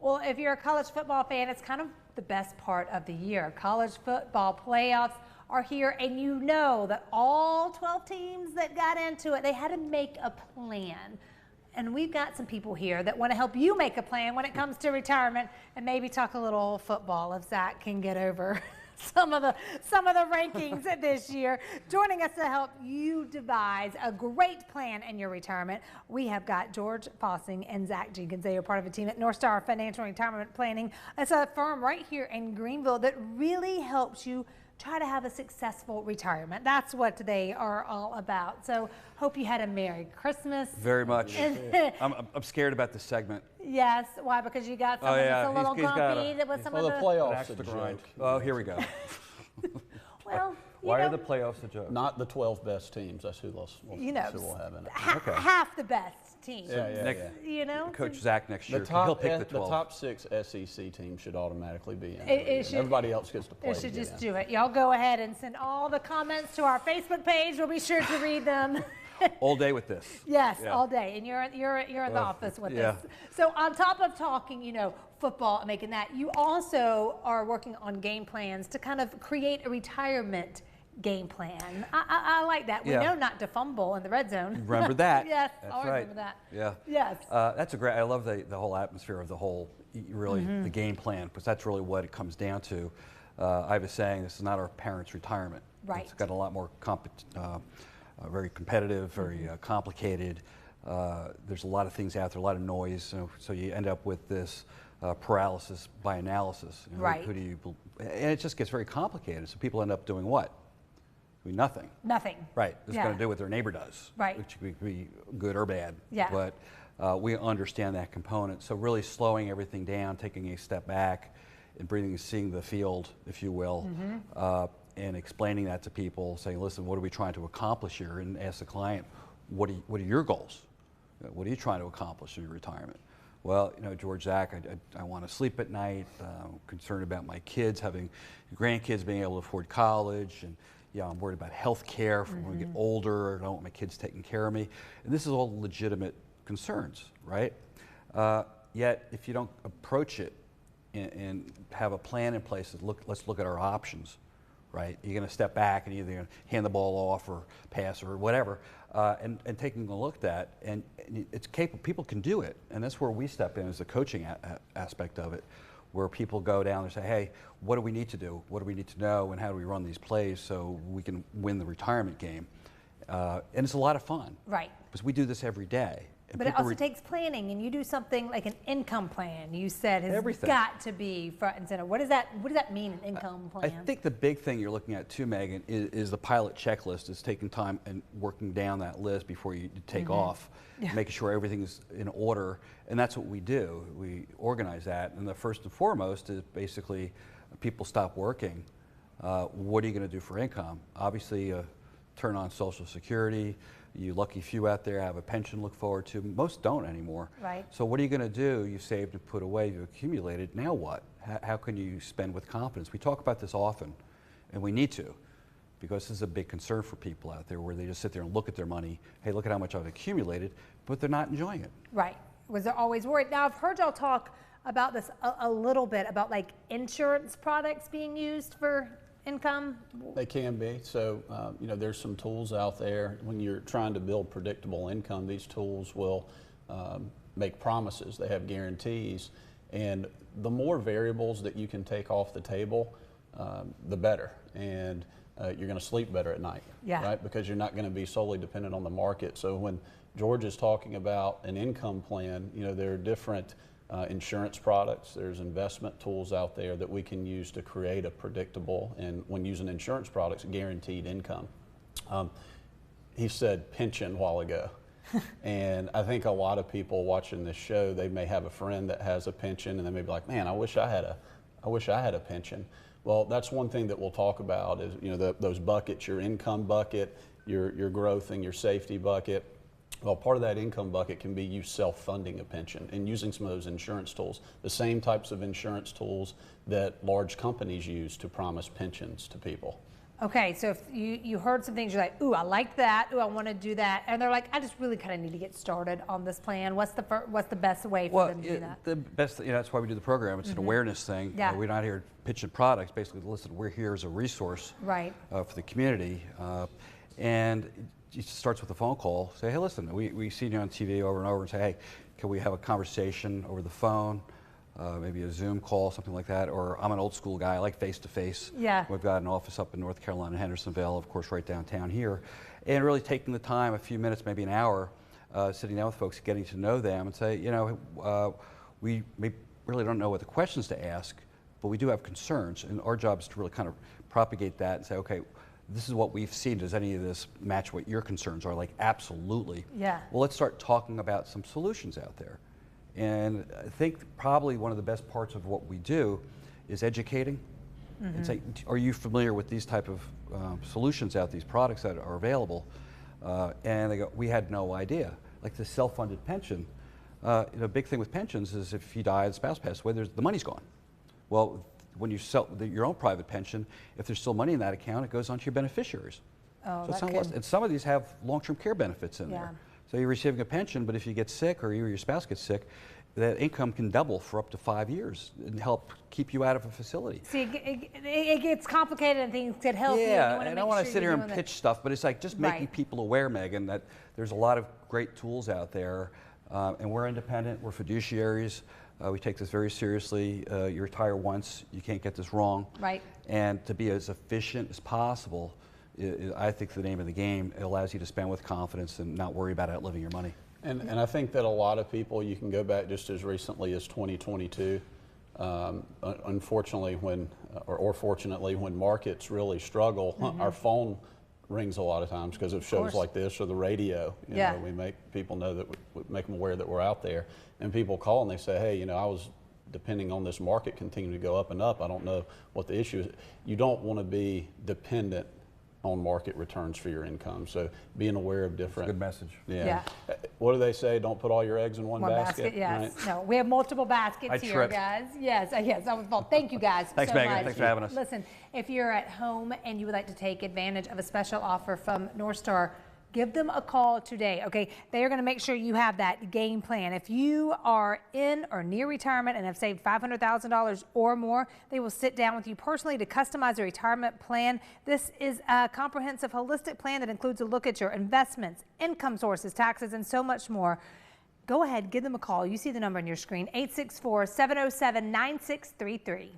Well, if you're a college football fan, it's kind of the best part of the year. College football playoffs are here, and you know that all 12 teams that got into it, they had to make a plan. And we've got some people here that want to help you make a plan when it comes to retirement and maybe talk a little football if Zach can get over some of the rankings this year. Joining us to help you devise a great plan in your retirement, we have got George Fossing and Zach Jenkins. They are part of a team at Northstar Financial Retirement Planning. It's a firm right here in Greenville that really helps you try to have a successful retirement. That's what they are all about. So hope you had a Merry Christmas. Very much. I'm scared about this segment. Yes. Why? Because you got someone that's a little grumpy that was some of the playoffs a joke. Oh, here we go. Well, why are the playoffs a joke? Not the 12 best teams. That's who we'll have in it. Half the best teams. Yeah. You know, Coach Zach next year. He'll pick the 12. The top 6 SEC teams should automatically be in. Everybody else gets to play. It should just do it. Y'all go ahead and send all the comments to our Facebook page. We'll be sure to read them. All day with this. Yes, all day, and you're in the office with this. So on top of talking, football and making that, you also are working on game plans to kind of create a retirement game plan. I like that. We know not to fumble in the red zone. Remember that. Yes, that's I'll right. remember that. Yeah. Yes. That's a great. I love the whole atmosphere of the whole, really the game plan, because that's really what it comes down to. I was saying this is not our parents' retirement. Right. It's got a lot more very competitive, very complicated. There's a lot of things out there, a lot of noise, so you end up with this paralysis by analysis. Right. Who do you? And it just gets very complicated. So people end up doing what? Doing nothing. Nothing. Right. Just going to do what their neighbor does. Right. Which could be good or bad. Yeah. But we understand that component. So really slowing everything down, taking a step back, and breathing, seeing the field, if you will. And explaining that to people, saying, listen, what are we trying to accomplish here? And ask the client, what are your goals? What are you trying to accomplish in your retirement? Well, George, Zach, I want to sleep at night. I'm concerned about my kids, having grandkids being able to afford college. And I'm worried about health care for when we get older. I don't want my kids taking care of me. And this is all legitimate concerns, right? Yet, if you don't approach it and have a plan in place, let's look at our options. Right, you're going to step back and either hand the ball off or pass or whatever, and taking a look at that, and it's capable. People can do it, and that's where we step in as the coaching aspect of it, where people go down and say, hey, what do we need to do? What do we need to know, and how do we run these plays so we can win the retirement game? And it's a lot of fun, right? Because we do this every day. But it also takes planning, and you do something like an income plan. You said has got to be front and center. What does that mean, an income plan? I think the big thing you're looking at too, Megan, is the pilot checklist. Is taking time and working down that list before you take off, making sure everything's in order, and that's what we do. We organize that, and the first and foremost is basically people stop working. What are you going to do for income? Obviously, turn on Social Security. You lucky few out there have a pension to look forward to. Most don't anymore. Right. So what are you going to do? You saved and put away, you accumulated. Now what? How can you spend with confidence? We talk about this often, and we need to, because this is a big concern for people out there where they just sit there and look at their money. Hey, look at how much I've accumulated, but they're not enjoying it. Right. Was they're always worried. Now, I've heard y'all talk about this a little bit, about like insurance products being used for income? They can be. So, there's some tools out there. When you're trying to build predictable income, these tools will make promises. They have guarantees. And the more variables that you can take off the table, the better. And you're going to sleep better at night, right? Because you're not going to be solely dependent on the market. So when George is talking about an income plan, there are different insurance products. There's investment tools out there that we can use to create a predictable, and when using insurance products, guaranteed income. He said pension a while ago. And I think a lot of people watching this show, they may have a friend that has a pension, and they may be like, man, I wish I had a pension. Well, that's one thing that we'll talk about is, those buckets, your income bucket, your growth and your safety bucket. Well, part of that income bucket can be you self-funding a pension and using some of those insurance tools, the same types of insurance tools that large companies use to promise pensions to people. Okay, so if you heard some things, you're like, ooh, I like that. Ooh, I want to do that. And they're like, I just really kind of need to get started on this plan. What's the best way for them to do that? The best, that's why we do the program. It's an awareness thing. Yeah. We're not here pitching products. Basically, listen, we're here as a resource Right. For the community. And it starts with a phone call. Say, hey, listen, we see you on TV over and over and say, hey, can we have a conversation over the phone? Maybe a Zoom call, something like that, or I'm an old school guy, I like face-to-face. Yeah. We've got an office up in North Carolina, Hendersonville, of course, right downtown here, and really taking the time, a few minutes, maybe an hour, sitting down with folks, getting to know them, and say, we really don't know what the questions to ask, but we do have concerns, and our job is to really kind of propagate that and say, okay, this is what we've seen. Does any of this match what your concerns are? Like, absolutely. Yeah. Well, let's start talking about some solutions out there. And I think probably one of the best parts of what we do is educating and say, are you familiar with these type of solutions out, these products that are available? And they go, we had no idea. Like the self-funded pension, the big thing with pensions is if you die, the spouse passes away, the money's gone. Well, when you sell your own private pension, if there's still money in that account, it goes on to your beneficiaries. Oh, So it's not lost. And some of these have long-term care benefits in there. So you're receiving a pension, but if you get sick or you or your spouse gets sick, that income can double for up to 5 years and help keep you out of a facility. See, it gets complicated and things could help you. Yeah, and I don't want to sit here and pitch stuff, but it's like just making people aware, Megan, that there's a lot of great tools out there, and we're independent, we're fiduciaries. We take this very seriously. You retire once, you can't get this wrong. Right. And to be as efficient as possible, I think the name of the game. It allows you to spend with confidence and not worry about outliving your money. And I think that a lot of people, you can go back just as recently as 2022. Unfortunately, or fortunately, when markets really struggle, our phone rings a lot of times because of shows like this or the radio. You know, we make people know that we make them aware that we're out there. And people call and they say, hey, I was depending on this market continuing to go up and up. I don't know what the issue is. You don't want to be dependent on market returns for your income. So being aware of different. Good message. Yeah. What do they say? Don't put all your eggs in one basket. Yes. Right? No, we have multiple baskets here, guys. Yes. That was fun. Thank you guys Thanks, so Megan. much. Thanks for having us. Listen, if you're at home and you would like to take advantage of a special offer from Northstar, give them a call today, okay? They are going to make sure you have that game plan. If you are in or near retirement and have saved $500,000 or more, they will sit down with you personally to customize a retirement plan. This is a comprehensive, holistic plan that includes a look at your investments, income sources, taxes, and so much more. Go ahead, give them a call. You see the number on your screen, 864-707-9633.